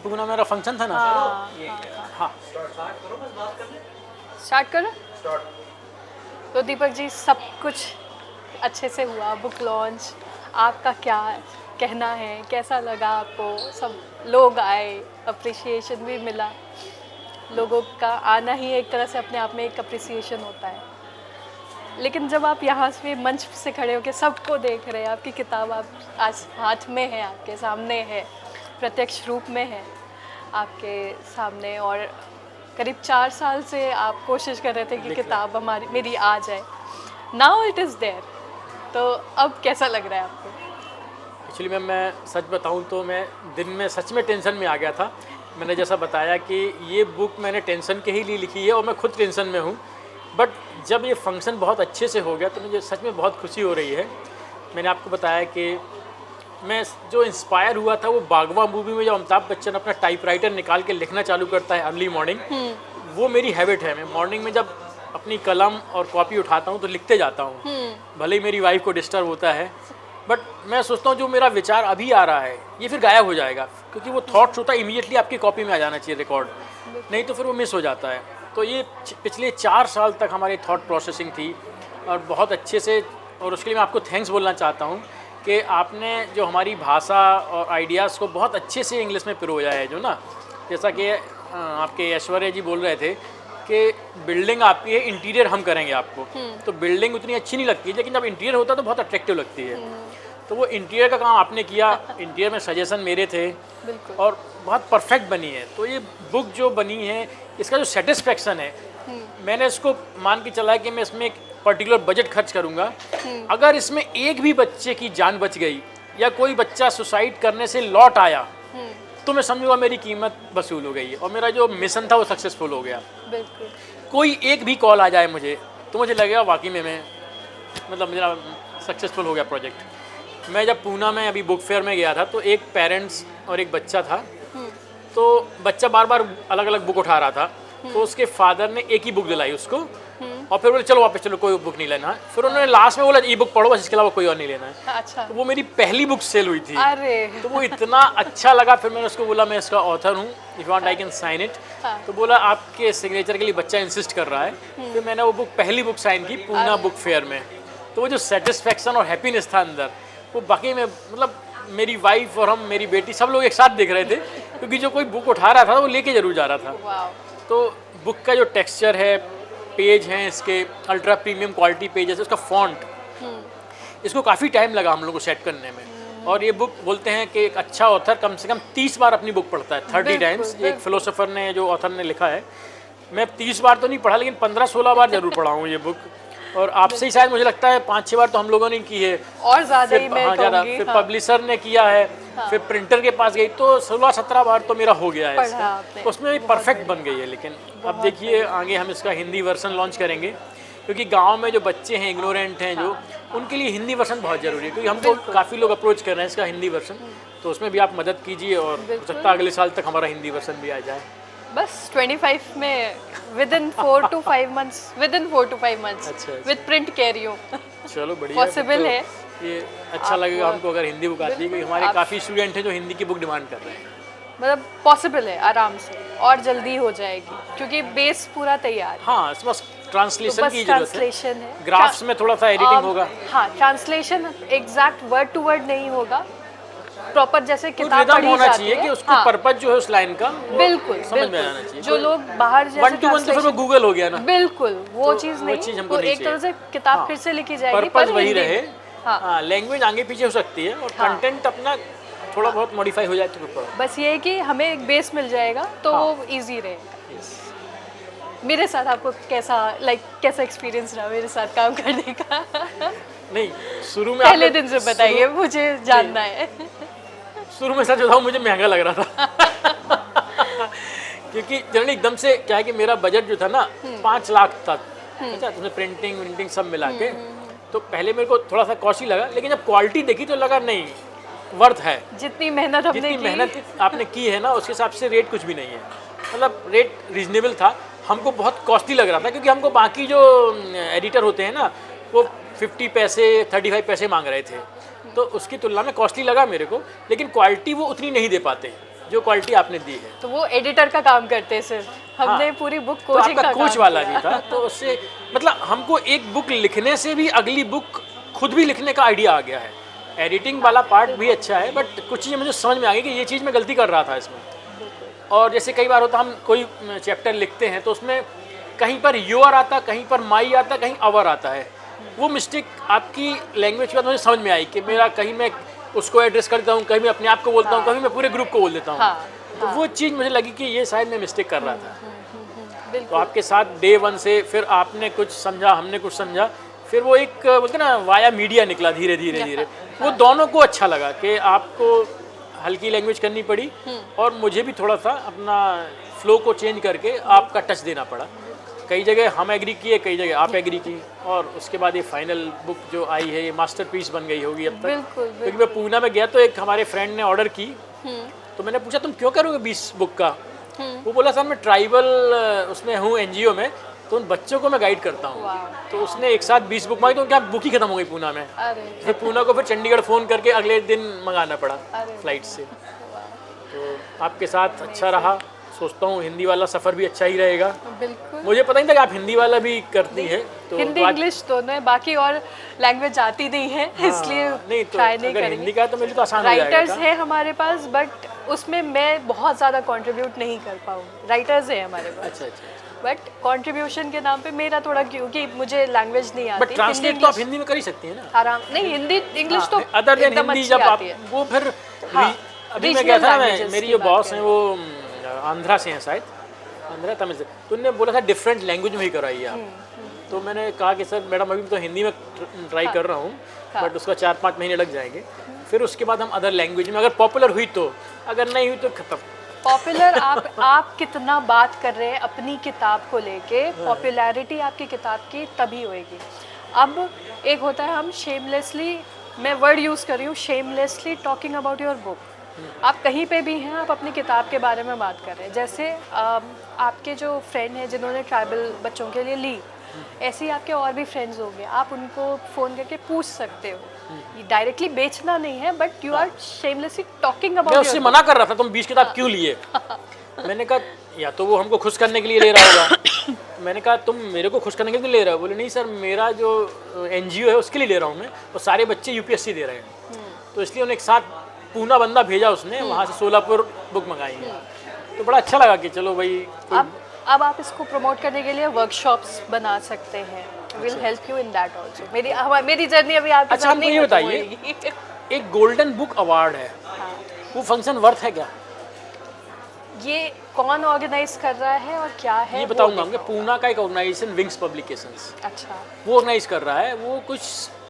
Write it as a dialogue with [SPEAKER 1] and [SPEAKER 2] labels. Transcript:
[SPEAKER 1] पूना मेरा फंक्शन था ना।
[SPEAKER 2] हाँ,
[SPEAKER 1] ये
[SPEAKER 2] हाँ,
[SPEAKER 1] हाँ
[SPEAKER 2] स्टार्ट करो। तो दीपक जी, सब कुछ अच्छे से हुआ, बुक लॉन्च, आपका क्या कहना है, कैसा लगा आपको? सब लोग आए, अप्रिसिएशन भी मिला। लोगों का आना ही एक तरह से अपने आप में एक अप्रिसिएशन होता है। लेकिन जब आप यहाँ से मंच से खड़े होकर सबको देख रहे हैं, आपकी किताब आप आज हाथ में है, आपके सामने है, प्रत्यक्ष रूप में है आपके सामने, और करीब 4 साल से आप कोशिश कर रहे थे कि किताब मेरी आ जाए, नाउ इट इज़ देयर, तो अब कैसा लग रहा है आपको?
[SPEAKER 1] एक्चुअली मैम, मैं सच बताऊं तो मैं दिन में सच में टेंशन में आ गया था। मैंने जैसा बताया कि ये बुक मैंने टेंशन के ही लिए लिखी है और मैं खुद टेंशन में हूँ, बट जब ये फंक्शन बहुत अच्छे से हो गया तो मुझे सच में बहुत खुशी हो रही है। मैंने आपको बताया कि मैं जो इंस्पायर हुआ था वो बागवा मूवी में जब अमिताभ बच्चन अपना टाइपराइटर निकाल के लिखना चालू करता है अर्ली मॉर्निंग, वो मेरी हैबिट है। मैं मॉर्निंग में जब अपनी कलम और कॉपी उठाता हूँ तो लिखते जाता हूँ, भले ही मेरी वाइफ को डिस्टर्ब होता है, बट मैं सोचता हूँ जो मेरा विचार अभी आ रहा है ये फिर गायब हो जाएगा, क्योंकि वो थॉट्स होता है इमीडिएटली आपकी कॉपी में आ जाना चाहिए रिकॉर्ड, नहीं तो फिर वो मिस हो जाता है। तो ये पिछले 4 साल तक हमारी थॉट प्रोसेसिंग थी और बहुत अच्छे से, और उसके लिए मैं आपको थैंक्स बोलना चाहता हूँ कि आपने जो हमारी भाषा और आइडियाज़ को बहुत अच्छे से इंग्लिश में पिरोया है। जो ना, जैसा कि आपके ऐश्वर्या जी बोल रहे थे कि बिल्डिंग आपकी है, इंटीरियर हम करेंगे आपको, तो बिल्डिंग उतनी अच्छी नहीं लगती, लेकिन जब इंटीरियर होता है तो बहुत अट्रैक्टिव लगती है। तो वो इंटीरियर का काम आपने किया, इंटीरियर में सजेशन मेरे थे और बहुत परफेक्ट बनी है। तो ये बुक जो बनी है, इसका जो सेटिस्फेक्शन है, मैंने इसको मान के चला है कि मैं इसमें एक पर्टिकुलर बजट खर्च करूँगा, अगर इसमें एक भी बच्चे की जान बच गई या कोई बच्चा सुसाइड करने से लौट आया तो मैं समझूंगा मेरी कीमत वसूल हो गई है और मेरा जो मिशन था वो सक्सेसफुल हो गया।
[SPEAKER 2] बिल्कुल।
[SPEAKER 1] कोई एक भी कॉल आ जाए मुझे तो मुझे लगेगा वाकई में मैं मतलब मेरा सक्सेसफुल हो गया प्रोजेक्ट। मैं जब पूना में अभी बुक फेयर में गया था तो एक पेरेंट्स और एक बच्चा था, तो बच्चा बार बार अलग अलग बुक उठा रहा था, तो उसके फादर ने एक ही बुक दिलाई उसको और फिर बोले चलो वापस चलो, कोई बुक नहीं लेना है। फिर उन्होंने लास्ट में बोला ई बुक पढ़ो बस, इसके अलावा कोई और नहीं लेना है।
[SPEAKER 2] अच्छा।
[SPEAKER 1] तो वो मेरी पहली बुक सेल हुई थी।
[SPEAKER 2] अरे
[SPEAKER 1] तो वो इतना अच्छा लगा। फिर मैंने उसको बोला मैं इसका ऑथर हूँ, if want I can sign it. तो बोला आपके सिग्नेचर के लिए बच्चा इंसिस्ट कर रहा है। फिर मैंने वो बुक पहली बुक साइन की पूना बुक फेयर में। तो वो जो सेटिस्फेक्शन और हैप्पीनेस था अंदर, वो बाकी में मतलब मेरी वाइफ और हम, मेरी बेटी, सब लोग एक साथ देख रहे थे, क्योंकि जो कोई बुक उठा रहा था वो लेके जरूर जा रहा था। तो बुक का जो टेक्सचर है, पेज हैं इसके अल्ट्रा प्रीमियम क्वालिटी पेज है, उसका फॉन्ट, इसको काफ़ी टाइम लगा हम लोग को सेट करने में। और ये बुक बोलते हैं कि एक अच्छा ऑथर कम से कम 30 बार अपनी बुक पढ़ता है, 30 टाइम्स। एक फिलोसोफर ने, जो ऑथर ने लिखा है, मैं 30 बार तो नहीं पढ़ा लेकिन 15-16 बार जरूर पढ़ा हूँ ये बुक। और आपसे ही शायद मुझे लगता है 5-6 बार तो हम लोगों ने की है,
[SPEAKER 2] और ज़्यादा ही मैं
[SPEAKER 1] ज़्यादा। फिर पब्लिशर ने किया है, फिर प्रिंटर के पास गई, तो 16-17 बार तो मेरा हो गया है। तो उसमें परफेक्ट बन गई है। लेकिन अब देखिए आगे हम इसका हिंदी वर्जन लॉन्च करेंगे, क्योंकि गांव में जो बच्चे हैं, इग्नोरेंट हैं जो, उनके लिए हिंदी वर्जन बहुत ज़रूरी है, क्योंकि हमको काफ़ी लोग अप्रोच कर रहे हैं इसका हिंदी वर्जन। तो उसमें भी आप मदद कीजिए और हो सकता है अगले साल तक हमारा हिंदी वर्जन भी आ जाए।
[SPEAKER 2] बस 25 में within 4 to 5 months
[SPEAKER 1] अच्छा।
[SPEAKER 2] with print carry हो।
[SPEAKER 1] चलो बढ़िया,
[SPEAKER 2] पॉसिबल है।
[SPEAKER 1] ये अच्छा लगेगा हमको अगर हिंदी बुक आती है, क्योंकि हमारे काफ़ी स्टूडेंट हैं जो हिंदी की बुक डिमांड कर रहे हैं।
[SPEAKER 2] मतलब पॉसिबल है आराम से, और जल्दी हो जाएगी क्योंकि बेस पूरा तैयार है।
[SPEAKER 1] हाँ, बस ट्रांसलेशन की जरूरत है,
[SPEAKER 2] ट्रांसलेशन है,
[SPEAKER 1] ग्राफ्स में थोड़ा सा एडिटिंग होगा।
[SPEAKER 2] हाँ, translation exact word to word नहीं होगा, प्रॉपर जैसे किताब
[SPEAKER 1] रिदम
[SPEAKER 2] पढ़ी
[SPEAKER 1] होना
[SPEAKER 2] जाती
[SPEAKER 1] चाहिए
[SPEAKER 2] है।
[SPEAKER 1] कि उसको पर्पज जो है उस लाइन का
[SPEAKER 2] बिल्कुल
[SPEAKER 1] समझ में आना चाहिए।
[SPEAKER 2] जो लोग बाहर जैसे
[SPEAKER 1] 1 to 1 तो फिर वो गूगल हो गया ना।
[SPEAKER 2] बिल्कुल वो
[SPEAKER 1] तो
[SPEAKER 2] चीज़
[SPEAKER 1] वो
[SPEAKER 2] नहीं,
[SPEAKER 1] चीज़ हमको
[SPEAKER 2] तो
[SPEAKER 1] नहीं
[SPEAKER 2] एक तरह से
[SPEAKER 1] चाहिए।
[SPEAKER 2] किताब
[SPEAKER 1] हाँ,
[SPEAKER 2] फिर से लिखी जाएगी
[SPEAKER 1] पर्पज
[SPEAKER 2] पर
[SPEAKER 1] वही
[SPEAKER 2] हिंदी
[SPEAKER 1] रहे।
[SPEAKER 2] में। हाँ,
[SPEAKER 1] हाँ, लैंग्वेज आगे पीछे हो सकती है और कंटेंट अपना थोड़ा बहुत मॉडिफाई हो जाए तो फिर पढ़ो।
[SPEAKER 2] बस ये है कि हमें एक बेस मिल जाएगा तो वो इजी रहेगा। मेरे साथ आपको कैसा एक्सपीरियंस रहा मेरे साथ काम करने का?
[SPEAKER 1] नहीं, शुरू में
[SPEAKER 2] पहले दिन से बताइए, मुझे जानना है।
[SPEAKER 1] शुरू में सच बताऊं मुझे महंगा लग रहा था क्योंकि जनरली एकदम से क्या है कि मेरा बजट जो था ना 5 लाख तक, अच्छा, उसमें प्रिंटिंग विंटिंग सब मिला के, तो पहले मेरे को थोड़ा सा कॉस्टली लगा, लेकिन जब क्वालिटी देखी तो लगा नहीं, वर्थ है।
[SPEAKER 2] जितनी मेहनत
[SPEAKER 1] आपने की है ना, उसके हिसाब से रेट कुछ भी नहीं है, मतलब रेट रीजनेबल था। हमको बहुत कॉस्टली लग रहा था क्योंकि हमको बाकी जो एडिटर होते हैं ना वो 50 पैसे 35 पैसे मांग रहे थे, तो उसकी तुलना में कॉस्टली लगा मेरे को, लेकिन क्वालिटी वो उतनी नहीं दे पाते। जो क्वालिटी आपने दी है।
[SPEAKER 2] तो वो एडिटर का काम करते हैं सिर्फ, हमने पूरी बुक
[SPEAKER 1] तो
[SPEAKER 2] कोचिंग
[SPEAKER 1] आपका
[SPEAKER 2] का
[SPEAKER 1] कोच
[SPEAKER 2] काम
[SPEAKER 1] वाला
[SPEAKER 2] किया।
[SPEAKER 1] भी था, तो उससे मतलब हमको एक बुक लिखने से भी अगली बुक खुद भी लिखने का आइडिया आ गया है। एडिटिंग वाला पार्ट भी अच्छा है, बट कुछ चीज़ें मुझे समझ में आ गई कि ये चीज़ मैं गलती कर रहा था इसमें। और जैसे कई बार होता हम कोई चैप्टर लिखते हैं तो उसमें कहीं पर योर आता, कहीं पर माई आता, कहीं अवर आता है। वो मिस्टेक आपकी लैंग्वेज के बाद मुझे समझ में आई कि मेरा कहीं मैं उसको एड्रेस करता हूँ, कहीं मैं अपने आप को बोलता हूँ, कहीं मैं पूरे ग्रुप को बोल देता हूँ। तो वो चीज़ मुझे लगी कि ये शायद मैं मिस्टेक कर रहा था। तो
[SPEAKER 2] बिल्कुल।
[SPEAKER 1] आपके साथ डे 1 से फिर आपने कुछ समझा, हमने कुछ समझा, फिर वो एक बोलते ना वाया मीडिया निकला धीरे धीरे धीरे। वो दोनों को अच्छा लगा कि आपको हल्की लैंग्वेज करनी पड़ी और मुझे भी थोड़ा सा अपना फ्लो को चेंज करके आपका टच देना पड़ा। कई जगह हम एग्री किए, कई जगह आप एग्री की, और उसके बाद ये फाइनल बुक जो आई है ये मास्टरपीस बन गई होगी अब तक।
[SPEAKER 2] बिल्कुल,
[SPEAKER 1] क्योंकि मैं पूना में गया तो एक हमारे फ्रेंड ने ऑर्डर की, तो मैंने पूछा तुम क्यों करोगे 20 बुक का? वो बोला सर मैं ट्राइबल उसमें हूँ एनजीओ में, तो उन बच्चों को मैं गाइड करता हूँ। तो उसने एक साथ 20 बुक मांगी, तो क्या बुक ही खत्म हो गई पूना में।
[SPEAKER 2] अरे
[SPEAKER 1] फिर पूना को फिर चंडीगढ़ फ़ोन करके अगले दिन मंगाना पड़ा
[SPEAKER 2] अरे
[SPEAKER 1] फ्लाइट से। तो आपके साथ अच्छा रहा, सोचता हूँ हिंदी वाला सफ़र भी अच्छा ही रहेगा।
[SPEAKER 2] बिल्कुल।
[SPEAKER 1] मुझे पता नहीं था कि आप हिंदी वाला भी करती हैं, तो
[SPEAKER 2] हिंदी इंग्लिश दोनों है, बाकी और लैंग्वेज आती नहीं है, इसलिए
[SPEAKER 1] नहीं तो
[SPEAKER 2] ट्राई नहीं
[SPEAKER 1] अगर
[SPEAKER 2] करेंगे।
[SPEAKER 1] हिंदी का है तो मेरे लिए तो आसान हो जाएगा
[SPEAKER 2] राइटर्स
[SPEAKER 1] था।
[SPEAKER 2] है हमारे पास, बट उसमें मैं बहुत ज़्यादा कंट्रीब्यूट नहीं कर पाऊँ। राइटर्स है हमारे पास,
[SPEAKER 1] अच्छा अच्छा,
[SPEAKER 2] बट कंट्रीब्यूशन के नाम पे मेरा थोड़ा, क्योंकि मुझे लैंग्वेज नहीं
[SPEAKER 1] बट
[SPEAKER 2] आती।
[SPEAKER 1] ट्रांसलेट तो आप हिंदी में कर ही सकती हैं ना।
[SPEAKER 2] आराम नहीं, हिंदी इंग्लिश तो
[SPEAKER 1] अदर देन
[SPEAKER 2] एकदम
[SPEAKER 1] हिंदी
[SPEAKER 2] अच्छी
[SPEAKER 1] जब आप
[SPEAKER 2] आती है।
[SPEAKER 1] वो फिर
[SPEAKER 2] हाँ,
[SPEAKER 1] अभी मैं
[SPEAKER 2] regional
[SPEAKER 1] गया था ना,
[SPEAKER 2] languages
[SPEAKER 1] मेरी
[SPEAKER 2] की
[SPEAKER 1] जो
[SPEAKER 2] बात
[SPEAKER 1] बॉस
[SPEAKER 2] कर
[SPEAKER 1] हैं वो आंध्रा से हैं शायद, आंध्रा तमिल से, तो उन्होंने बोला था डिफरेंट लैंग्वेज में ही कराइए आप। तो मैंने कहा कि सर मैडम अभी तो हिंदी में ट्राई कर रहा हूँ, बट उसका 4-5 महीने लग जाएंगे। फिर उसके बाद हम अदर लैंग्वेज में, अगर पॉपुलर हुई तो, अगर नहीं हुई तो खत्म।
[SPEAKER 2] पॉपुलर आप कितना बात कर रहे हैं अपनी किताब को लेके, पॉपुलैरिटी आपकी किताब की तभी होएगी। अब एक होता है हम शेमलेसली, मैं वर्ड यूज़ कर रही हूँ, shamelessly talking about your book. आप कहीं पे भी हैं, आप अपनी किताब के बारे में बात कर रहे हैं। जैसे आपके जो फ्रेंड हैं जिन्होंने ट्राइबल बच्चों के लिए ली, ऐसे ही आपके और भी फ्रेंड्स होंगे, आप उनको फ़ोन करके पूछ सकते हो। डायरेक्टली बेचना नहीं है, but you are shamelessly talking
[SPEAKER 1] मैं
[SPEAKER 2] अबाउट
[SPEAKER 1] उससे मना कर रहा था तुम 20 किताब क्यों लिए। मैंने कहा या तो वो हमको खुश करने के लिए ले रहा होगा। मैंने कहा तुम मेरे को खुश करने के लिए ले रहे हो? बोले नहीं सर, मेरा जो एनजीओ है उसके लिए ले रहा हूँ मैं, और सारे बच्चे यूपीएससी दे रहे हैं, तो इसलिए उन्हें एक साथ पूना बंदा भेजा उसने, वहाँ से सोलापुर बुक मंगाई है। तो बड़ा अच्छा लगा कि चलो भाई।
[SPEAKER 2] अब आप इसको प्रमोट करने के लिए वर्कशॉप्स बना सकते हैं। Will help you in that also. मेरी जर्नी अभी आपके
[SPEAKER 1] अच्छा,
[SPEAKER 2] साथ
[SPEAKER 1] हमको
[SPEAKER 2] नहीं
[SPEAKER 1] ये
[SPEAKER 2] खत्म
[SPEAKER 1] बताइए,
[SPEAKER 2] होएगी।
[SPEAKER 1] एक गोल्डन बुक अवार्ड है, वो फंक्शन वर्थ है क्या?
[SPEAKER 2] ये कौन ऑर्गेनाइज कर रहा है और क्या है
[SPEAKER 1] ये
[SPEAKER 2] वो
[SPEAKER 1] बताऊंगा।
[SPEAKER 2] देखना
[SPEAKER 1] पूना का एक ऑर्गेनाइजेशन विंग्स पब्लिकेशंस,
[SPEAKER 2] होगा। अच्छा,
[SPEAKER 1] वो ऑर्गेनाइज कर रहा है। वो कुछ